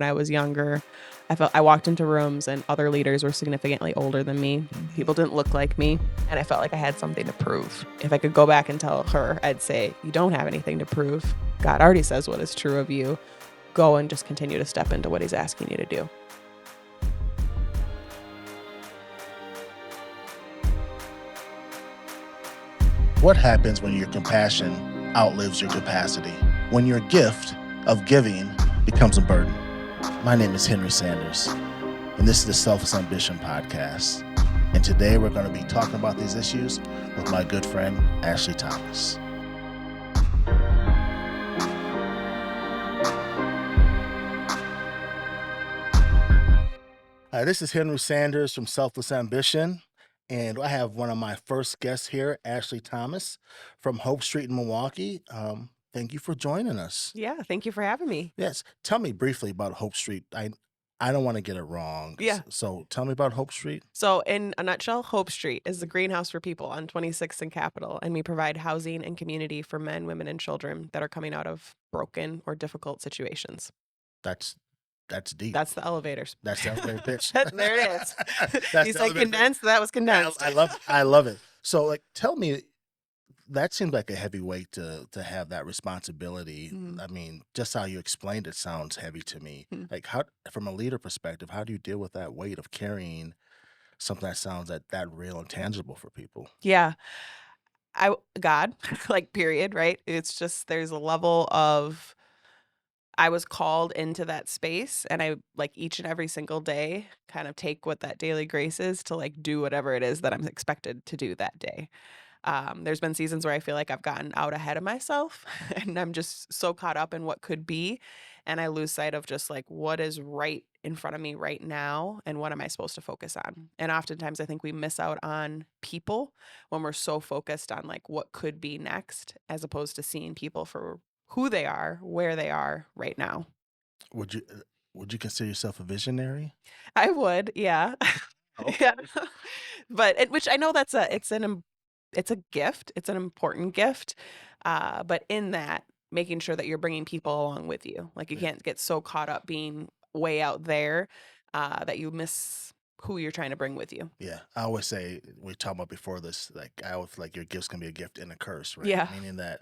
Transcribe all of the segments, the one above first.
When I was younger, I felt I walked into rooms and other leaders were significantly older than me. People didn't look like me, and I felt like I had something to prove. If I could go back and tell her, I'd say, you don't have anything to prove. God already says what is true of you. Go and just continue to step into what he's asking you to do. What happens when your compassion outlives your capacity? When your gift of giving becomes a burden? My name is Henry Sanders, and this is the Selfless Ambition Podcast. And today we're going to be talking about these issues with my good friend, Ashley Thomas. Hi, this is Henry Sanders from Selfless Ambition. And I have one of my first guests here, Ashley Thomas from Hope Street in Milwaukee. Thank you for joining us. Yeah, thank you for having me. Yes. Tell me briefly about Hope Street. I don't want to get it wrong. Yeah. So tell me about Hope Street. So in a nutshell, Hope Street is the greenhouse for people on 26th and Capitol, and we provide housing and community for men, women, and children that are coming out of broken or difficult situations. That's deep. That's the elevators. That's the elevator pitch. There it is. That's You the said elevator pitch. condensed, that was condensed. I love it. So tell me, that seems like a heavy weight to have that responsibility. Mhm. I mean, just how you explained it sounds heavy to me. Mhm. Like, how, from a leader perspective, how do you deal with that weight of carrying something that sounds that real and tangible for people? Yeah. God, like period, right? It's just there's a level of I was called into that space, and I like each and every single day kind of take what that daily grace is to like do whatever it is that I'm expected to do that day. There's been seasons where I feel like I've gotten out ahead of myself and I'm just so caught up in what could be. And I lose sight of just like what is right in front of me right now and what am I supposed to focus on. And oftentimes I think we miss out on people when we're so focused on like what could be next as opposed to seeing people for who they are, where they are right now. Would you consider yourself a visionary? I would, yeah. Okay. Yeah. Which I know it's a gift. It's an important gift. But in that, making sure that you're bringing people along with you. Like you Yeah. can't get so caught up being way out there that you miss who you're trying to bring with you. Yeah, I always say, we talked about before this, like I always feel like your gift's gonna be a gift and a curse, right? Yeah. Meaning that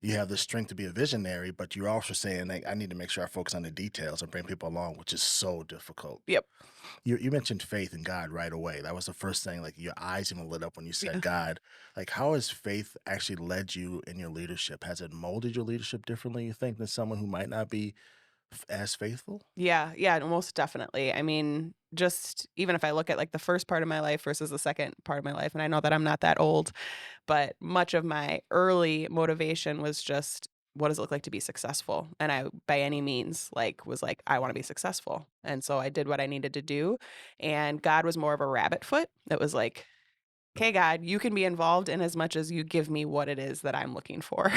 you have the strength to be a visionary, but you're also saying like I need to make sure I focus on the details and bring people along, which is so difficult. Yep. You mentioned faith in God right away. That was the first thing, like your eyes even lit up when you said Yeah. God. Like, how has faith actually led you in your leadership? Has it molded your leadership differently, you think, than someone who might not be as faithful? Yeah, yeah, most definitely. I mean, just even if I look at like the first part of my life versus the second part of my life, and I know that I'm not that old, but much of my early motivation was just what does it look like to be successful? And I, by any means, like was like, I want to be successful. And so I did what I needed to do. And God was more of a rabbit foot. It was like, okay, God, you can be involved in as much as you give me what it is that I'm looking for.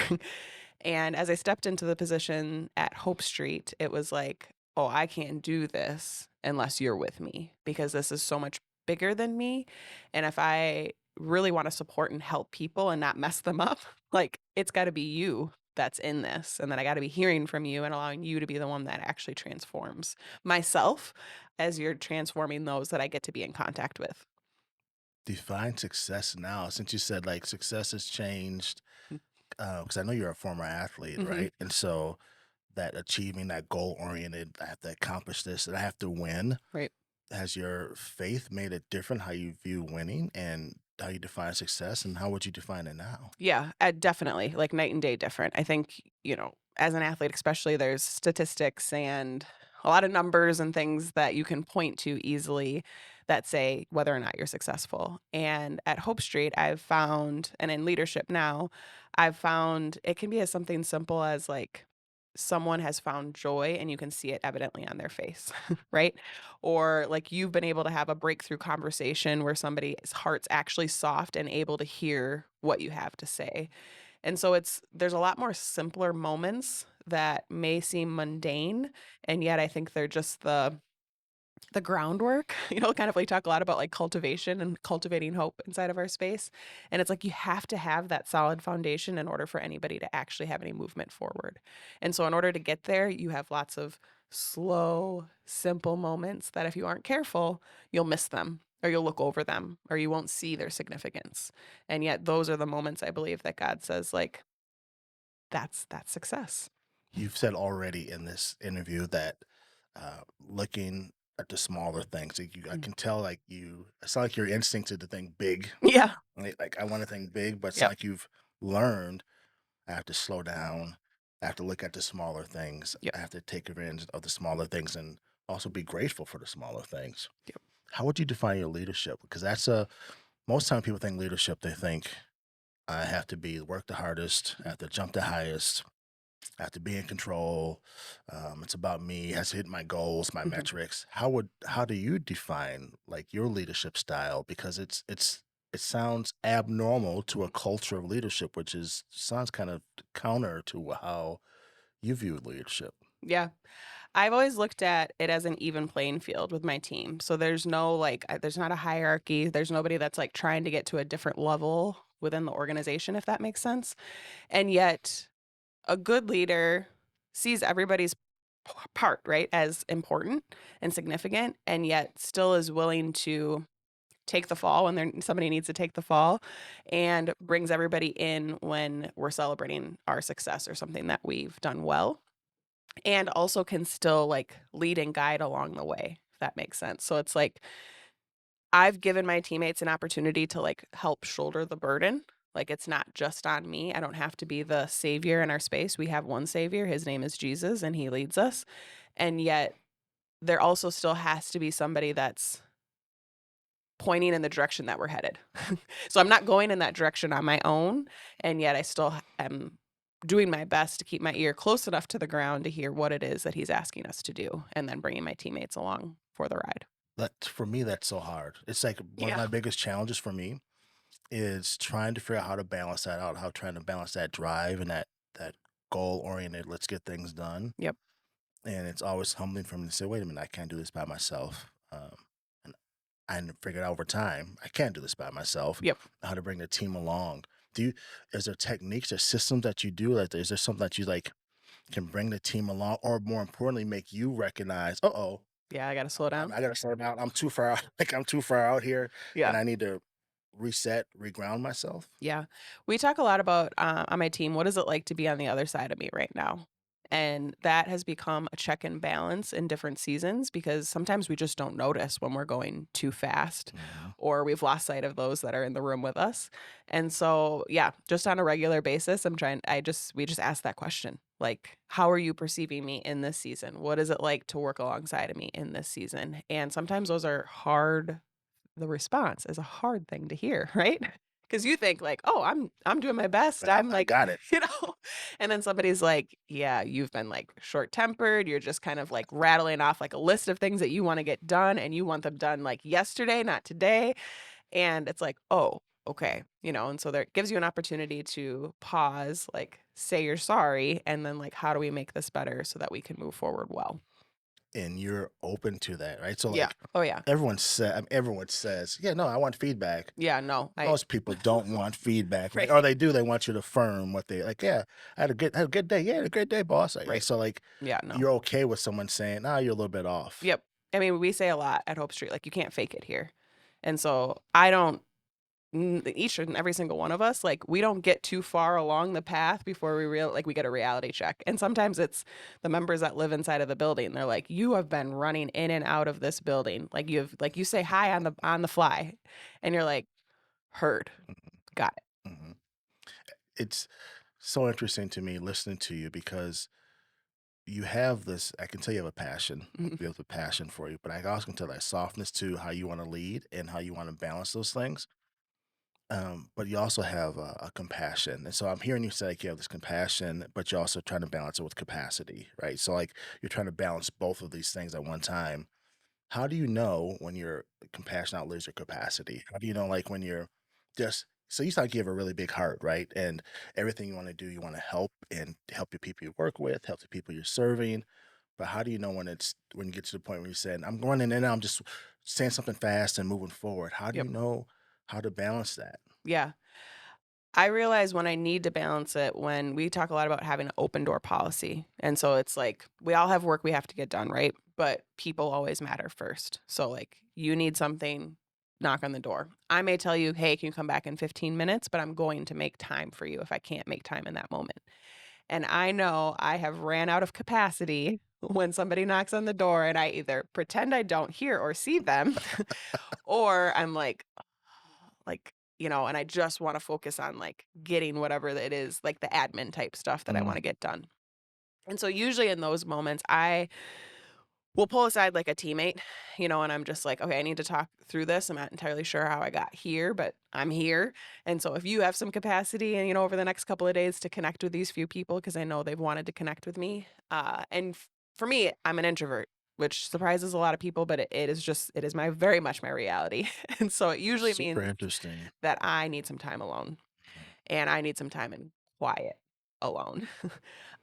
And as I stepped into the position at Hope Street, it was like, oh, I can't do this unless you're with me because this is so much bigger than me. And if I really want to support and help people and not mess them up, like it's got to be you that's in this. And then I got to be hearing from you and allowing you to be the one that actually transforms myself as you're transforming those that I get to be in contact with. Define success now, since you said like success has changed, Mm. because I know you're a former athlete, Mhm. right? And so that achieving that goal oriented, I have to accomplish this and I have to win. Right. Has your faith made it different how you view winning and how you define success, and how would you define it now? Yeah, definitely, like night and day different. I think, as an athlete, especially, there's statistics and a lot of numbers and things that you can point to easily that say whether or not you're successful. And at Hope Street, I've found, and in leadership now, I've found it can be as something simple as like someone has found joy and you can see it evidently on their face, right? Or like you've been able to have a breakthrough conversation where somebody's heart's actually soft and able to hear what you have to say. And so there's a lot more simpler moments that may seem mundane, and yet I think they're just the groundwork. Kind of we talk a lot about like cultivation and cultivating hope inside of our space. And it's like you have to have that solid foundation in order for anybody to actually have any movement forward. And so in order to get there, you have lots of slow, simple moments that if you aren't careful, you'll miss them or you'll look over them or you won't see their significance. And yet those are the moments I believe that God says like that's success. You've said already in this interview that looking at the smaller things, like I Mm. can tell, like it's not like your instinct to think big. Yeah. Right? Like I want to think big, but it's Yep. like you've learned I have to slow down. I have to look at the smaller things. Yep. I have to take advantage of the smaller things and also be grateful for the smaller things. Yep. How would you define your leadership? Because that's a most time people think leadership, they think I have to be work the hardest, I have to jump the highest, I have to be in control. It's about me. It has to hit my goals, my Mhm. metrics. How do you define like your leadership style? Because it sounds abnormal to a culture of leadership, which is sounds kind of counter to how you view leadership. Yeah. I've always looked at it as an even playing field with my team. So there's no like, there's not a hierarchy. There's nobody that's like trying to get to a different level within the organization, if that makes sense. And yet, a good leader sees everybody's part, right, as important and significant, and yet still is willing to take the fall when somebody needs to take the fall and brings everybody in when we're celebrating our success or something that we've done well and also can still like lead and guide along the way, if that makes sense. So it's like I've given my teammates an opportunity to like help shoulder the burden. Like it's not just on me. I don't have to be the savior in our space. We have one savior. His name is Jesus and he leads us. And yet there also still has to be somebody that's pointing in the direction that we're headed. So I'm not going in that direction on my own. And yet I still am doing my best to keep my ear close enough to the ground to hear what it is that he's asking us to do and then bringing my teammates along for the ride. That for me, that's so hard. It's like one of Yeah. my biggest challenges for me is trying to figure out how to balance that out, how trying to balance that drive and that goal oriented, let's get things done. Yep. And it's always humbling for me to say, wait a minute, I can't do this by myself. And I figured out over time, I can't do this by myself, Yep. how to bring the team along. Do you, is there techniques or systems that you do? Like, is there something that you like can bring the team along or more importantly, make you recognize, oh, Yeah, I gotta slow down. I got to slow down. I'm too far out. Like I'm too far out here Yeah. and I need to reset, reground myself. Yeah. We talk a lot about, on my team, what is it like to be on the other side of me right now? And that has become a check and balance in different seasons because sometimes we just don't notice when we're going too fast Mhm. or we've lost sight of those that are in the room with us. And so, yeah, just on a regular basis, we just ask that question. Like, how are you perceiving me in this season? What is it like to work alongside of me in this season? And sometimes those are hard the response is a hard thing to hear, right? Because you think like, "Oh, I'm doing my best. But I'm I like" got it. you know? And then somebody's like, "Yeah, you've been, like, short-tempered. You're just kind of, like, rattling off, like, a list of things that you wanna get done, and you want them done, like, yesterday, not today." And it's like, "Oh, okay." And so there it gives you an opportunity to pause, like, say you're sorry, and then, like, how do we make this better so that we can move forward well? And you're open to that, right? So Yeah. like Oh, yeah. everyone says, yeah, no, I want feedback. Yeah, no. Most people don't want feedback, right? Or Right. they do, they want you to affirm what they like, yeah, I had a good day. Yeah, I had a great day, boss. Like, Right. so like Yeah, no. you're okay with someone saying, nah, you're a little bit off. Yep. I mean, we say a lot at Hope Street, like, "You can't fake it here." And so I don't each and every single one of us, like, we don't get too far along the path before we get a reality check. And sometimes it's the members that live inside of the building. They're like, "You have been running in and out of this building." You say hi on the fly, and you're like, "Heard. Got it." Hmm. It's so interesting to me listening to you because you have this, I can tell you have a passion, Mhm. you have a passion for you, but I also can tell that softness to how you want to lead and how you want to balance those things. But you also have a compassion. And so I'm hearing you say like you have this compassion, but you're also trying to balance it with capacity, right? So like you're trying to balance both of these things at one time. How do you know when your compassion outlives your capacity? How do you know like when you're just so you sound like you have a really big heart, right? And everything you want to do, you want to help and help the people you work with, help the people you're serving. But how do you know when you get to the point where you're saying, I'm running in and I'm just saying something fast and moving forward? How do Yep. you know how to balance that? Yeah. I realize when I need to balance it when we talk a lot about having an open door policy. And so it's like we all have work we have to get done, right? But people always matter first. So like you need something, knock on the door. I may tell you, "Hey, can you come back in 15 minutes?" but I'm going to make time for you if I can't make time in that moment. And I know I have ran out of capacity when somebody knocks on the door and I either pretend I don't hear or see them or I'm and I just want to focus on like getting whatever it is, like the admin type stuff that I want Mm, to get done. And so usually in those moments, I will pull aside like a teammate, and I'm just like, okay, I need to talk through this. I'm not entirely sure how I got here, but I'm here. And so if you have some capacity and, over the next couple of days to connect with these few people, because I know they've wanted to connect with me. For me, I'm an introvert, which surprises a lot of people, but it is very much my reality. And so it usually super means interesting. that I need some time alone and I need some time in quiet alone.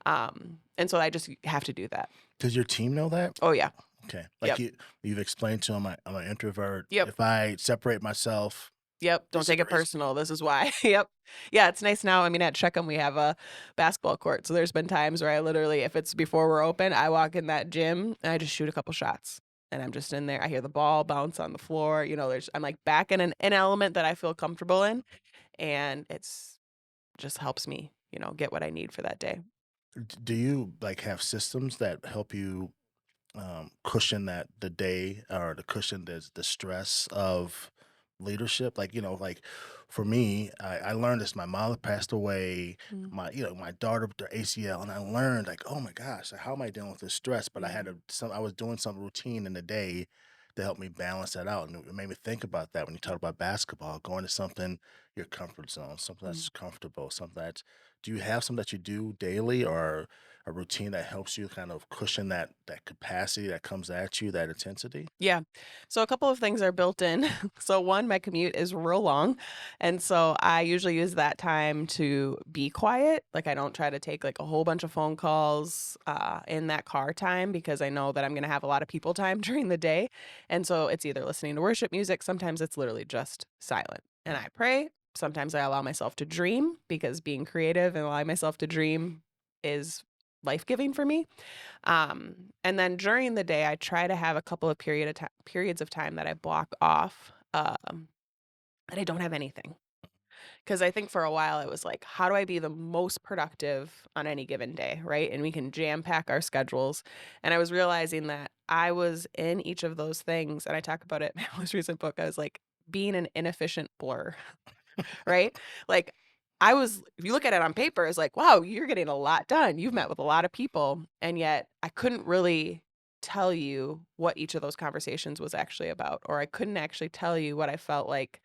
And so I just have to do that. Does your team know that? Oh yeah. Okay. Like Yep. you've explained to them, I'm an introvert. Yep. If I separate myself, Yep, don't this is take the it reason. personal, this is why. Yep. Yeah, it's nice now, I mean, at Checkham, we have a basketball court, so there's been times where I literally if it's before we're open, I walk in that gym, and I just shoot a couple shots, and I'm just in there, I hear the ball bounce on the floor, I'm, like, back in an element that I feel comfortable in, and it's just helps me, get what I need for that day. Do you like have systems that help you cushion that the day or to cushion the stress of leadership? Like, like for me, I learned this. My mom passed away. Mm, My daughter with her ACL, and I learned like, oh my gosh, like, how am I dealing with this stress? But mhm, I was doing some routine in the day to help me balance that out, and it made me think about that when you talk about basketball, going to something your comfort zone, something mm. that's comfortable, something that's. Do you have something that you do daily or a routine that helps you kind of cushion that capacity that comes at you, that intensity? Yeah. So a couple of things are built in. So one, my commute is real long. And so I usually use that time to be quiet. Like I don't try to take like a whole bunch of phone calls in that car time because I know that I'm going to have a lot of people time during the day. And so it's either listening to worship music. Sometimes it's literally just silent. And I pray. Sometimes I allow myself to dream because being creative and allowing myself to dream is life giving for me. And then during the day, I try to have a couple of periods of time that I block off, that I don't have anything. Because I think for a while it was like, how do I be the most productive on any given day, right? And we can jam pack our schedules. And I was realizing that I was in each of those things, and I talk about it in my most recent book. I was like being an inefficient blur, right? Like if you look at it on paper, it's like, wow, you're getting a lot done. You've met with a lot of people. And yet I couldn't really tell you what each of those conversations was actually about, or I couldn't actually tell you what I felt like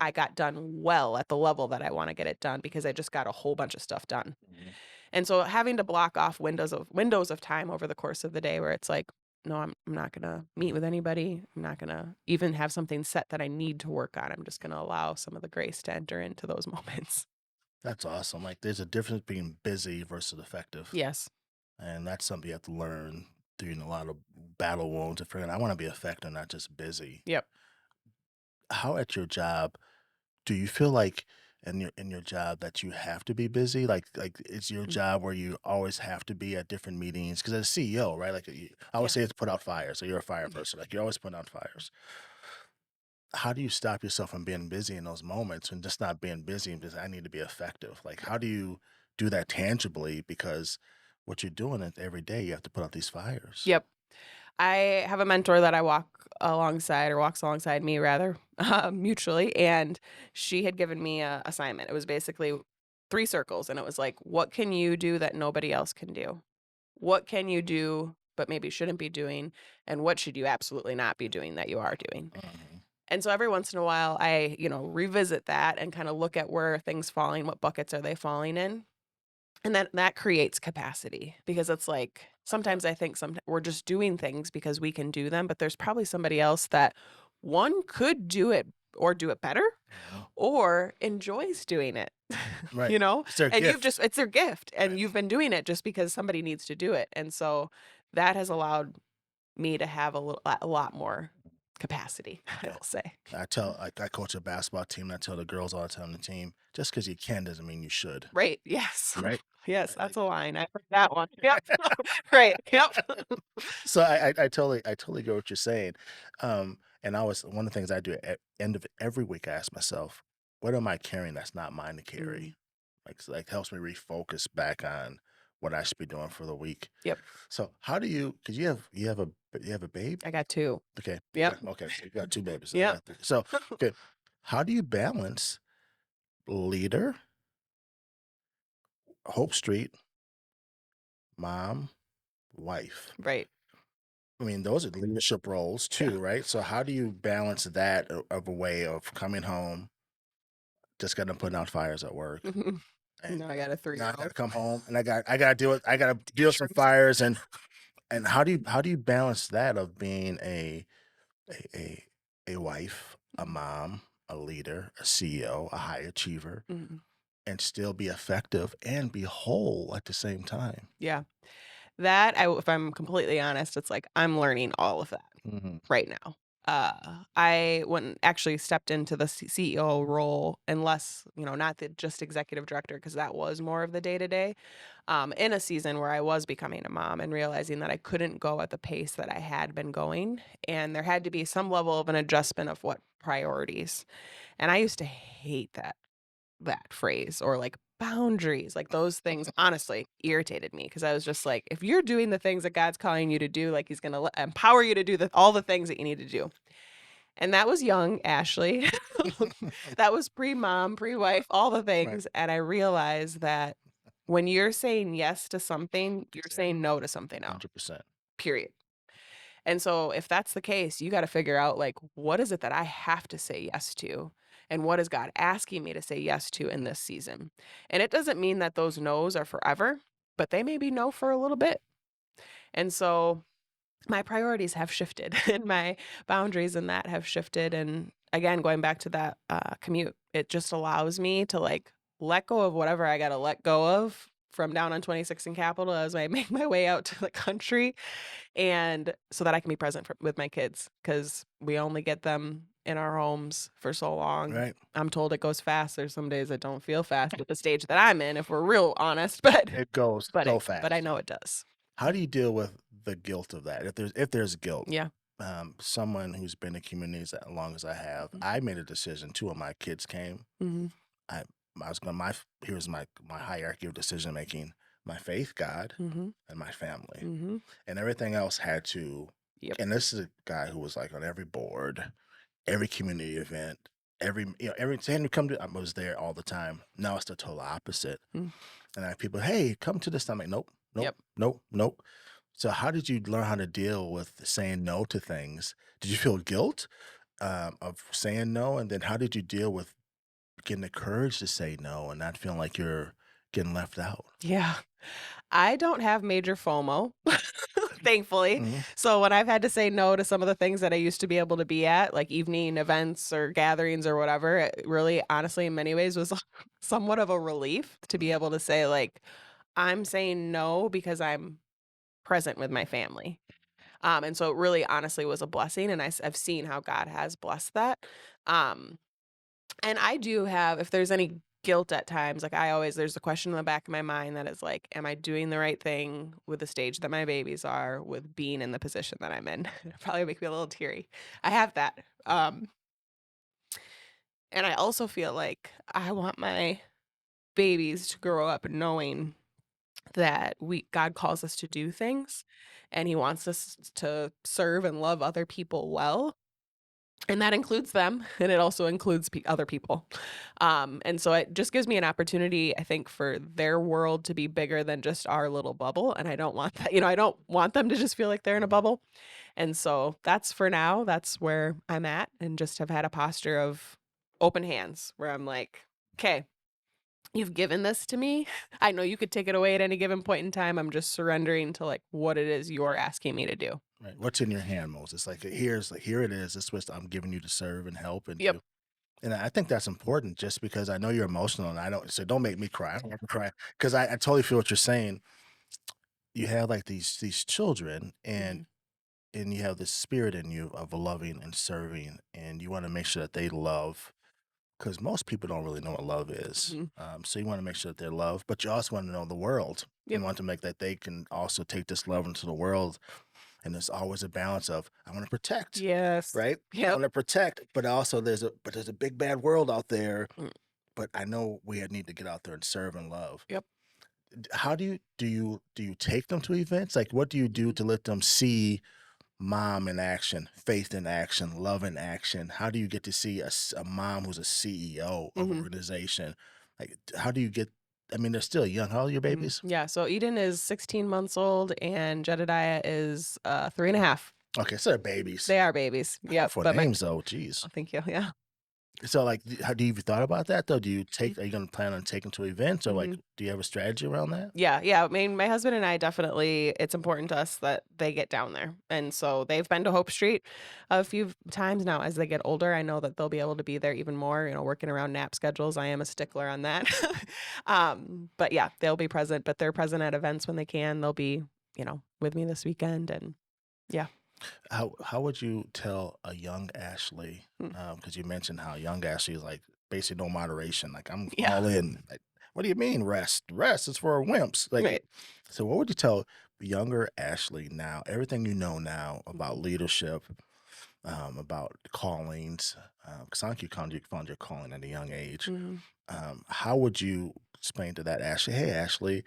I got done well at the level that I want to get it done because I just got a whole bunch of stuff done. Mhm. And so having to block off windows of time over the course of the day where it's like, no, I'm not gonna meet with anybody. I'm not gonna even have something set that I need to work on. I'm just gonna allow some of the grace to enter into those moments. That's awesome. Like, there's a difference between busy versus effective, Yes. and that's something you have to learn through a lot of battle wounds. If I want to be effective, not just busy. Yep. How at your job do you feel like in your job that you have to be busy? Like it's your Mm. job where you always have to be at different meetings? Because as a CEO, right? Like I always Yeah. say, it's put out fires. So you're a fire person. Like you're always putting out fires. How do you stop yourself from being busy in those moments and just not being busy and just I need to be effective? Like how do you do that tangibly? Because what you're doing it every day, you have to put out these fires. Yep. I have a mentor that I walks alongside me rather, mutually, and she had given me a assignment. It was basically 3 circles, and it was like, "What can you do that nobody else can do? What can you do but maybe shouldn't be doing? And what should you absolutely not be doing that you are doing?" Mhm. And so every once in a while, I, revisit that and kinda look at where are things falling, what buckets are they falling in? And that creates capacity because it's like sometimes I think we're just doing things because we can do them, but there's probably somebody else that one could do it or do it better Mhm. or enjoys doing it. Right. you know? It's their And gift. it's their gift and Right. you've been doing it just because somebody needs to do it. And so that has allowed me to have a lot more capacity, I Okay. will say. I coach a basketball team, and I tell the girls all the time on the team, just because you can doesn't mean you should. Right. Yes. Right? Yes, Right, that's like a line. I heard that one. Yep. Right. Yep. so I totally get what you're saying. And I was one of the things I do at end of every week, I ask myself, what am I carrying that's not mine to carry? Mm, Like helps me refocus back on what I should be doing for the week. yep. So how do you? Because you have a babe. I got 2. Okay. Yep. Okay. So you got two babies. I Yep. got three. So okay. How do you balance leader, Hope Street, mom, wife? Right. I mean, those are leadership roles Yeah. too, right? So how do you balance that of a way of coming home, just got to putting out fires at work, Mhm. and No, I got a now I got 3-year-old. to come home and I got to deal with some fires, and how do you balance that of being a a, a wife, a Mhm. mom, a leader, a CEO, a high achiever, Mhm. and still be effective and be whole at the same time? Yeah. That if I'm completely honest, it's like I'm learning all of that Hmm. right now. I went actually stepped into the CEO role, unless, not the just executive director, because that was more of the day to day, in a season where I was becoming a mom and realizing that I couldn't go at the pace that I had been going. And there had to be some level of an adjustment of what priorities. And I used to hate that phrase, or like boundaries, like those things honestly irritated me, because I was just like, if you're doing the things that God's calling you to do, like he's going to empower you to do all the things that you need to do. And that was young Ashley. That was pre-mom, pre-wife, all the Right. things. And I realized that when you're saying yes to something, you're Yeah. saying no to something else, 100%. period. And so if that's the case, you got to figure out, like, what is it that I have to say yes to? And what is God asking me to say yes to in this season? And it doesn't mean that those no's are forever, but they may be no for a little bit. And so my priorities have shifted and my boundaries in that have shifted. And again, going back to that commute, it just allows me to like let go of whatever I got to let go of from down on 26 in Capitol as I make my way out to the country, and so that I can be present with my kids, because we only get them in our homes for so long. Right. I'm told it goes fast. There's some days that don't feel fast at the stage that I'm in, if we're real honest, but It goes but so I fast. know it does. How do you deal with the guilt of that? If there's guilt, Yeah. someone who's been in communities as long as I have, I made a decision. Two of my kids came. Mm-hmm. I I was going. Here's my hierarchy of decision making: my faith, God, Mm-hmm. and my family, Mm-hmm. and everything else had to. Yep. And this is a guy who was like on every board, every community event, every time you come to, I was there all the time. Now it's the total opposite. Mm. And I have people, hey, come to this. I'm like, nope, nope, Yep. nope, nope. So how did you learn how to deal with saying no to things? Did you feel guilt of saying no? And then how did you deal with getting the courage to say no and not feeling like you're getting left out? Yeah. I don't have major FOMO, thankfully. Hmm. So when I've had to say no to some of the things that I used to be able to be at, like evening events or gatherings or whatever, it really, honestly, in many ways was somewhat of a relief to be able to say, like, I'm saying no because I'm present with my family. And so it really honestly was a blessing. And I've seen how God has blessed that. Um, and I do have, if there's any guilt at times, like there's a question in the back of my mind that is like, am I doing the right thing with the stage that my babies are, with being in the position that I'm in? It'll probably make me a little teary. I have that. And I also feel like I want my babies to grow up knowing that God calls us to do things, and he wants us to serve and love other people well. And that includes them, and it also includes other people. And so it just gives me an opportunity, I think, for their world to be bigger than just our little bubble. And I don't want that, I don't want them to just feel like they're in a bubble. And so that's, for now, that's where I'm at, and just have had a posture of open hands where I'm like, okay, you've given this to me. I know you could take it away at any given point in time. I'm just surrendering to like what it is you're asking me to do. Right. What's in your hand, Moses? Here it is. This is what I'm giving you to serve and help and Yep. do. And I think that's important just because I know you're emotional and don't make me cry. I don't want to cry because I totally feel what you're saying. You have like these children and Mhm. and you have this spirit in you of loving and serving, and you want to make sure that they love, because most people don't really know what love is. Mhm. So you want to make sure that they're loved, but you also want to know the world Yep. and want to make that they can also take this love into the world. And there's always a balance of I want to protect, Yes. right? I Yep. want to protect, but also there's a big bad world out there. Mm. But I know we need to get out there and serve and love. Yep. How do you take them to events? Like, what do you do Mhm. to let them see mom in action, faith in action, love in action? How do you get to see a mom who's a CEO of an Mhm. organization? Like, how do you get? I mean, they're still young. How old are your Mhm. babies? Yeah, so Eden is 16 months old and Jedediah is 3.5. Okay, so they're babies. They are babies. Yep. Powerful But my names, though. Jeez. oh, thank you. Yeah. So, like, how do you thought about that though? Mhm. Are you gonna plan on taking to events, or like, Mhm. do you have a strategy around that? Yeah, yeah. I mean, my husband and I definitely, it's important to us that they get down there. And so they've been to Hope Street a few times now. As they get older, I know that they'll be able to be there even more, working around nap schedules. I am a stickler on that. But yeah, they'll be present, but they're present at events when they can. They'll be, with me this weekend. And yeah. How would you tell a young Ashley? Mm. Because you mentioned how young Ashley is like basically no moderation. Like I'm Yeah. all in. Like, what do you mean rest? Rest is for wimps. Like, Right. so what would you tell younger Ashley now? Everything you know now about Mhm. leadership, about callings. Because I think you found your calling at a young age. Mhm. How would you explain to that Ashley? Hey, Ashley,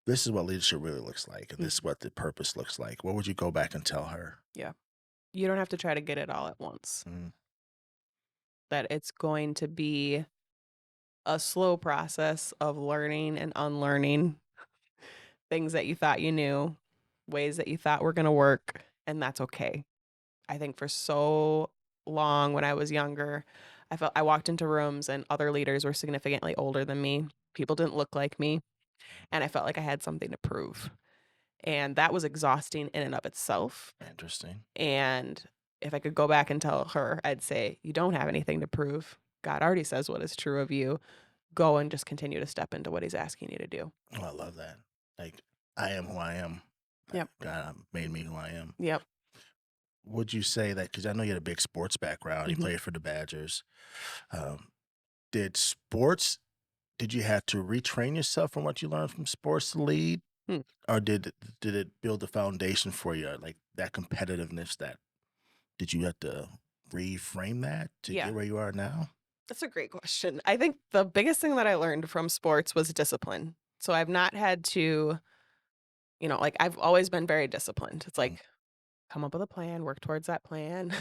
this is what leadership really looks like, and this is Mhm. what the purpose looks like. What would you go back and tell her? Yeah. You don't have to try to get it all at once. Mm, That it's going to be a slow process of learning and unlearning things that you thought you knew, ways that you thought were going to work, and that's okay. I think for so long when I was younger, I felt I walked into rooms and other leaders were significantly older than me. People didn't look like me, and I felt like I had something to prove. And that was exhausting in and of itself. interesting. And if I could go back and tell her, I'd say, you don't have anything to prove. God already says what is true of you. Go and just continue to step into what he's asking you to do. Oh, I love that. Like, I am who I am. Like, Yep. God made me who I am. Yep. Would you say that? Because I know you had a big sports background. You Mhm. played for the Badgers. Um, did sports? Did you have to retrain yourself from what you learned from sports to lead, Hmm. or did it build the foundation for you? Like that competitiveness. That did you have to reframe that to Yeah. get where you are now? That's a great question. I think the biggest thing that I learned from sports was discipline. So I've not had to, like I've always been very disciplined. It's Mm, like come up with a plan, work towards that plan,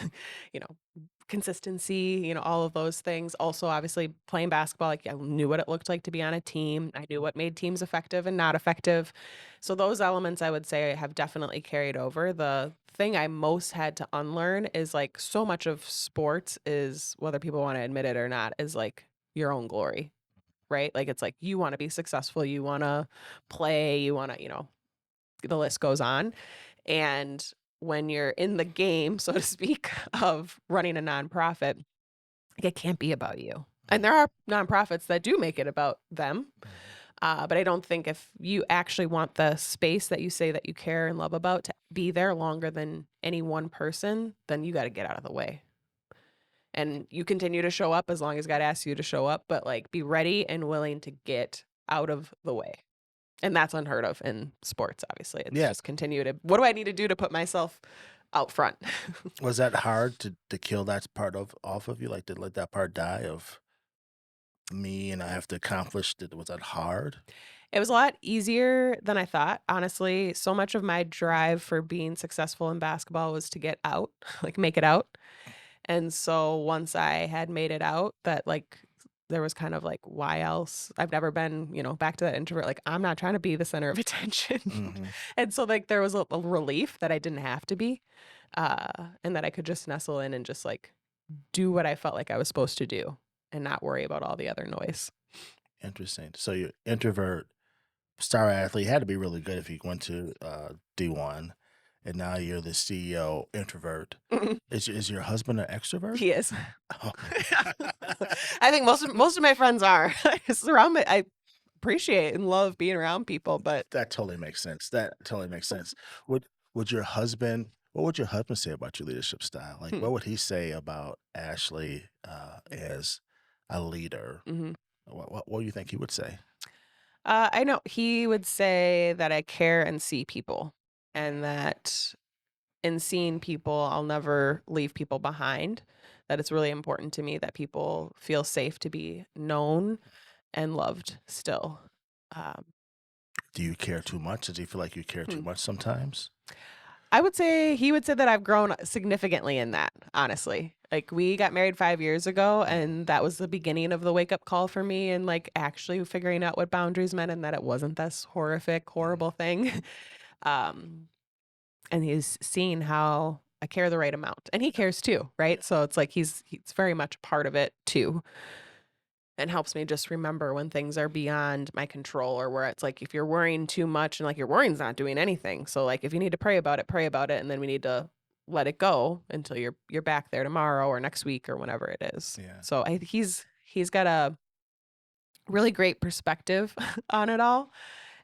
you know, consistency, all of those things. Also, obviously, playing basketball, like I knew what it looked like to be on a team. I knew what made teams effective and not effective. So, those elements I would say have definitely carried over. The thing I most had to unlearn is like so much of sports is, whether people want to admit it or not, is like your own glory, right? Like, it's like you want to be successful, you want to play, you want to, the list goes on. And when you're in the game, so to speak, of running a nonprofit, like, it can't be about you. And mm, there are nonprofits that do make it about them. mm. But I don't think if you actually want the space that you say that you care and love about to be there longer than any one person, then you got to get out of the way. And you continue to show up as long as God asks you to show up, but like be ready and willing to get out of the way. And that's unheard of in sports, obviously. It's Yeah. just continue to, what do I need to do to put myself out front? Was that hard to kill that part of off of you? Like to let that part die of me and I have to accomplish that? Was that hard? It was a lot easier than I thought, honestly. So much of my drive for being successful in basketball was to get out, like make it out. And so once I had made it out, that like there was kind of like, why else? I've never been, back to that introvert. Like, I'm not trying to be the center of attention. Hmm. And so like there was a relief that I didn't have to be, and that I could just nestle in and just like do what I felt like I was supposed to do and not worry about all the other noise. Interesting. So you're introvert, star athlete, had to be really good if you went to D1, and now you're the CEO introvert. Is your husband an extrovert? He is. Oh. I think most of my friends are. I appreciate and love being around people, but That totally makes sense. That totally makes sense. Would would your husband What would your husband say about your leadership style? Like, Hmm. what would he say about Ashley as a leader? Mhm. What do you think he would say? I know he would say that I care and see people, and that in seeing people, I'll never leave people behind. That it's really important to me that people feel safe to be known and loved still. Um, Do you care too much? Does he feel like you care too hmm. much sometimes? I would say he would say that I've grown significantly in that, honestly. Like we got married 5 years ago Mhm. and that was the beginning of the wake up call for me and like actually figuring out what boundaries meant and that it wasn't this horrific, Mhm. horrible thing. um and he's seeing how I care the right amount. And he cares too, Yeah. right? So it's like he's very much part of it too and helps me just remember when things are beyond my control or where it's like if you're worrying too much and like your worrying's not doing anything. So like if you need to pray about it and then we need to let it go until you're back there tomorrow or next week or whenever it is. Yeah. So he's got a really great perspective on it all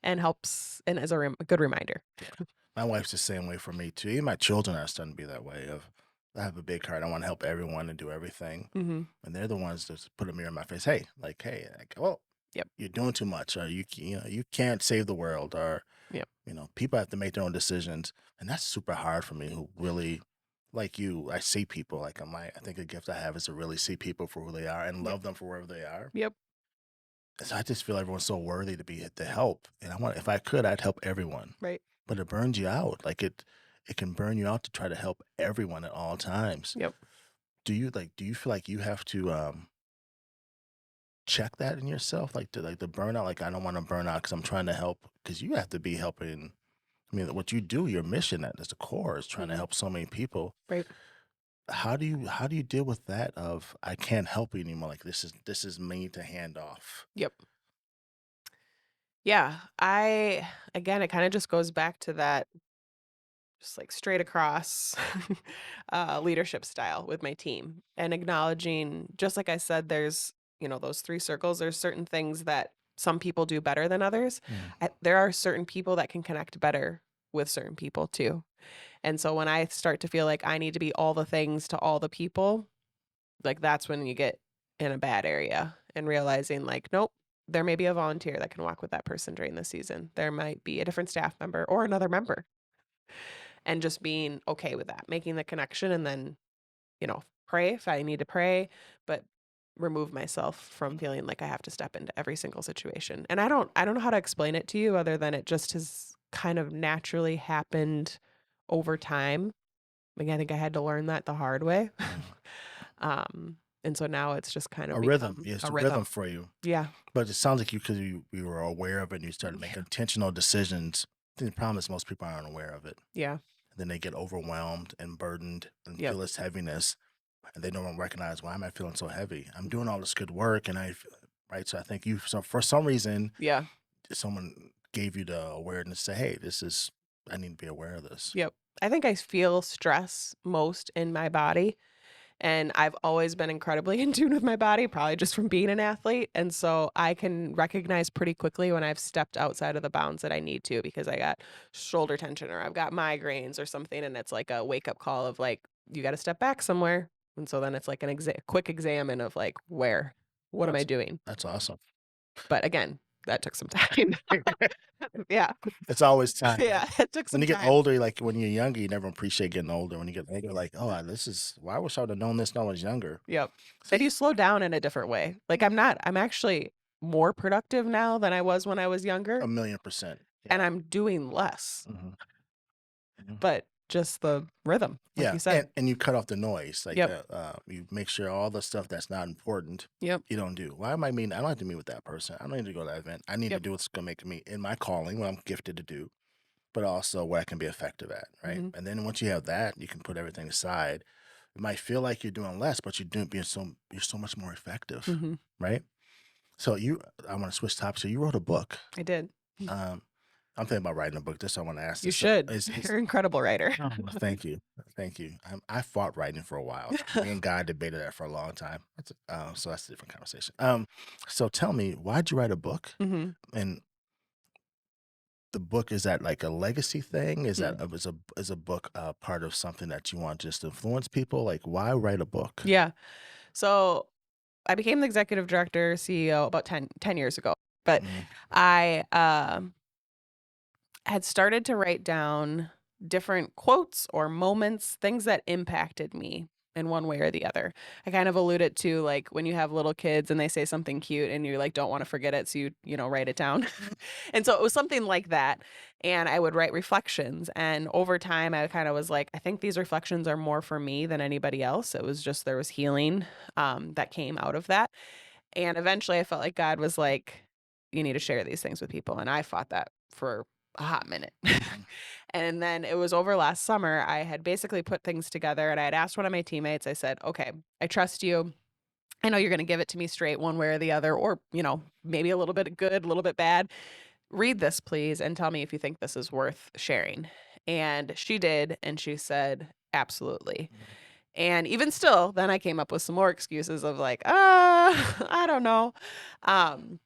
and helps and is a good reminder. Yeah. My wife's the same way for me too. Even my children are starting to be that way. Of I have a big heart. I want to help everyone and do everything, Mhm. and they're the ones that put a mirror in my face. Hey, like, well, Yep. you're doing too much, or you can't save the world, or Yep. people have to make their own decisions, and that's super hard for me. Who really, like you, I see people like I think a gift I have is to really see people for who they are and Yep. love them for wherever they are. Yep. So I just feel everyone's so worthy to help, and I want if I could, I'd help everyone. Right. But it burns you out. Like it can burn you out to try to help everyone at all times. Yep. Do you feel like you have to check that in yourself? Like the burnout, like I don't want to burn out because I'm trying to help because you have to be helping. I mean, what you do, your mission at the core is trying to Mhm. help so many people. Right. How do you deal with that of I can't help you anymore? Like this is me to hand off. Yep. Yeah. I again it kind of just goes back to that just like straight across leadership style with my team and acknowledging just like I said there's those three circles there's certain things that some people do better than others. Mm. There are certain people that can connect better with certain people too. And so when I start to feel like I need to be all the things to all the people, like that's when you get in a bad area and realizing like nope, there may be a volunteer that can walk with that person during the season. There might be a different staff member or another member and just being okay with that, making the connection and then, pray if I need to pray, but remove myself from feeling like I have to step into every single situation. And I don't know how to explain it to you other than it just has kind of naturally happened over time. Like I think I had to learn that the hard way. Mm. And so now it's just kind of A rhythm, become yes, a a rhythm rhythm. for you. Yeah. But it sounds like because you were aware of it and you started making Yeah. intentional decisions. I think the problem is most people aren't aware of it. Yeah. And then they get overwhelmed and burdened and Yep. feel this heaviness, and they don't recognize why am I feeling so heavy? I'm doing all this good work, and right. So I think so for some reason Yeah. someone gave you the awareness to say, hey, this is I need to be aware of this. Yep. I think I feel stress most in my body. And I've always been incredibly in tune with my body, probably just from being an athlete. And so I can recognize pretty quickly when I've stepped outside of the bounds that I need to because I got shoulder tension or I've got migraines or something. And it's like a wake up call of like, you got to step back somewhere. And so then it's like quick examine of like, what am I That's doing? that's awesome. But again, that took some time. Yeah. It's always time. Yeah. It took When some you get time. older, like when you're younger, you never appreciate getting older. When you get older, like, oh, this is why I wish I would have known this when I was younger. Yep. So And you slow down in a different way. Like I'm actually more productive now than I was when I was a younger, million percent. Yeah. and I'm doing less, Mhm. Mhm. but just the rhythm, like Yeah, you said. and you cut off the noise, like, Yep. you make sure all the stuff that's not important, Yep. you don't do. Why am I mean? I don't have to meet with that person. I don't need to go to that event. I need to Yep. do what's gonna make me in my calling, what I'm gifted to do, but also what I can be effective at, right? Mhm. And then once you have that, you can put everything aside. It might feel like you're doing less, but you're so much more effective, Mhm. right? So I wanna switch topics. So you wrote a book. I did. Um, I'm thinking about writing a book. This I wanna ask You this. should. Is You're an incredible writer. Oh, well, thank you, thank you. I fought writing for a while. Me and God debated that for a long time. So that's a different conversation. So tell me, why'd you write a book? Mhm. And the book, is that like a legacy thing? Is that Hmm. is a book part of something that you want to just influence people? Like, why write a book? Yeah. So I became the executive director, CEO about ten years ago. But Mm, I had started to write down different quotes or moments, things that impacted me in one way or the other. I kind of alluded to like when you have little kids and they say something cute and you like don't want to forget it, so you write it down. And so it was something like that. And I would write reflections, and over time I kind of was like, I think these reflections are more for me than anybody else. It was just there was healing that came out of that. And eventually I felt like God was like, you need to share these things with people. And I fought that for a hot minute. mhm, And then it was over last summer. I had basically put things together and I had asked one of my teammates, I said, okay, I trust you. I know you're going to give it to me straight one way or the other, or, maybe a little bit good, a little bit bad. Read this, please, and tell me if you think this is worth sharing. And she did. And she said, absolutely. mhm. And even still, then I came up with some more excuses of like, I don't know.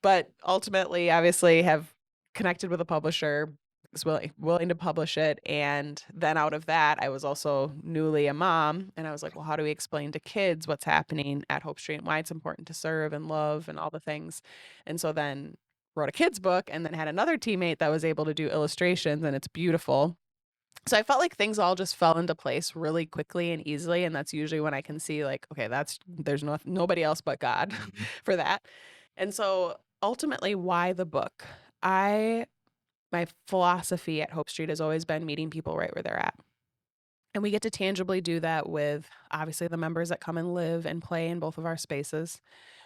But ultimately, obviously, have connected with a publisher, is willing to publish it. And then out of that, I was also newly a mom. And I was like, well, how do we explain to kids what's happening at Hope Street and why it's important to serve and love and all the things? And so then wrote a kid's book and then had another teammate that was able to do illustrations, and it's beautiful. So I felt like things all just fell into place really quickly and easily, and that's usually when I can see like, okay, there's nobody else but God Mhm. for that. And so ultimately, why the book? I My philosophy at Hope Street has always been meeting people right where they're at. And we get to tangibly do that with obviously the members that come and live and play in both of our spaces.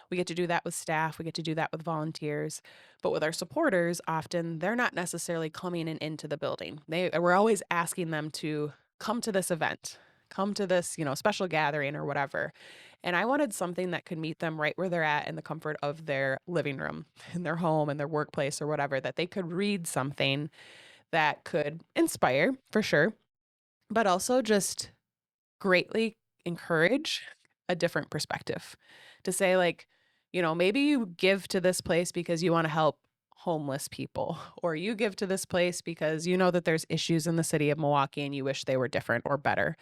We get to do that with staff. We get to do that with volunteers. But with our supporters, often they're not necessarily coming and into the building. We're always asking them to come to this event, come to this, special gathering or whatever. And I wanted something that could meet them right where they're at in the comfort of their living room, in their home, in their workplace or whatever, that they could read something that could inspire for sure, but also just greatly encourage a different perspective to say like, maybe you give to this place because you want to help homeless people, or you give to this place because you know that there's issues in the city of Milwaukee and you wish they were different or better.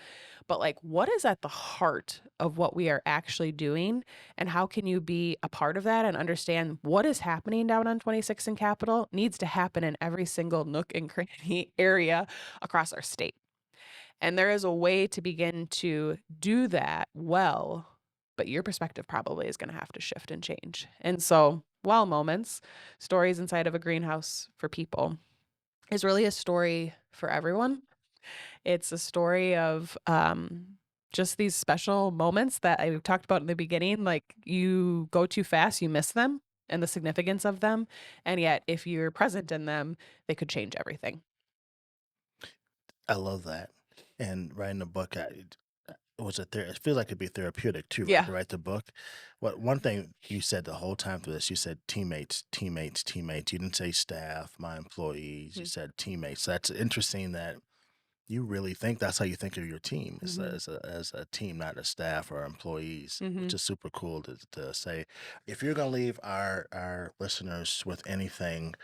But like, what is at the heart of what we are actually doing, and how can you be a part of that and understand what is happening down on 26 in Capitol needs to happen in every single nook and cranny area across our state. And there is a way to begin to do that well, but your perspective probably is going to have to shift and change. And so, Wow Moments, Stories Inside of a Greenhouse for People, is really a story for everyone. It's a story of just these special moments that I talked about in the beginning. Like, you go too fast, you miss them and the significance of them. And yet, if you're present in them, they could change everything. I love that. And writing a book, it was it feels like it'd be therapeutic too, right? Yeah. To write the book. What one thing you said the whole time through this, you said teammates, teammates, teammates. You didn't say staff, my employees. You said teammates. That's interesting that you really think that's how you think of your team as Mm-hmm. as a team, not a staff or employees, Mm-hmm. which is super cool to say. If you're gonna leave our listeners with anything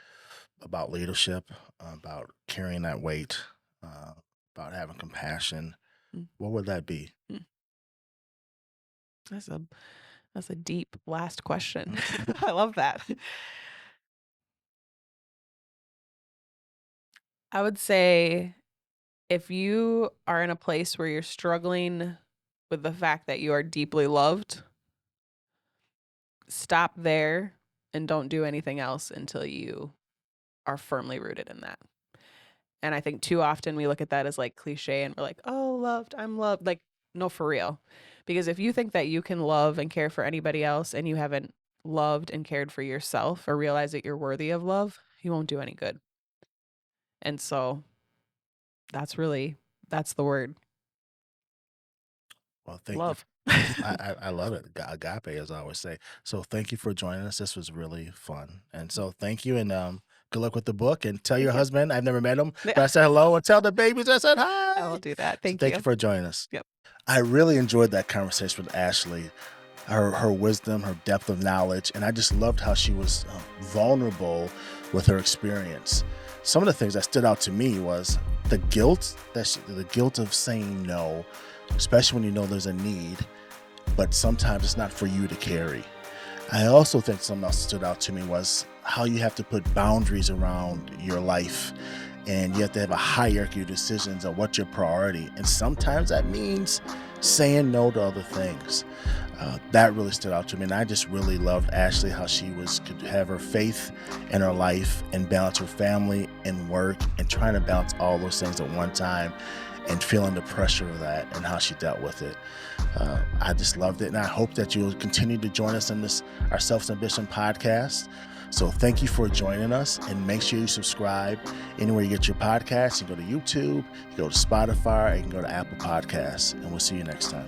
about leadership, about carrying that weight, uh, about having compassion, what would that be? Mm-hmm. That's a That's a deep last question. I love that. I would say if you are in a place where you're struggling with the fact that you are deeply loved, stop there and don't do anything else until you are firmly rooted in that. And I think too often we look at that as like cliche and we're like, oh, loved, I'm loved. Like, no, for real. Because if you think that you can love and care for anybody else and you haven't loved and cared for yourself or realize that you're worthy of love, you won't do any good. And so that's the word, Well, thank you. love. I love it. Agape, as I always say. So thank you for joining us. This was really fun. And so thank you, and good luck with the book. And tell your Thank you. husband I've never met him, but Yeah, I said hello, and tell the babies I said I will hi. do that. So Thank thank you you. for joining us. Yep. I really enjoyed that conversation with Ashley. Her wisdom, her depth of knowledge, and I just loved how she was vulnerable with her experience. some of the things that stood out to me was the guilt of saying no, especially when you know there's a need, but sometimes it's not for you to carry. I also think something else stood out to me was how you have to put boundaries around your life, and you have to have a hierarchy of decisions of what's your priority. And sometimes that means saying no to other things. That really stood out to me. And I just really loved Ashley, how she could have her faith in her life and balance her family and work and trying to balance all those things at one time and feeling the pressure of that and how she dealt with it. I just loved it. And I hope that you'll continue to join us in our Selfless Ambition podcast. So thank you for joining us, and make sure you subscribe anywhere you get your podcasts. You can go to YouTube, you can go to Spotify, or you can go to Apple Podcasts, and we'll see you next time.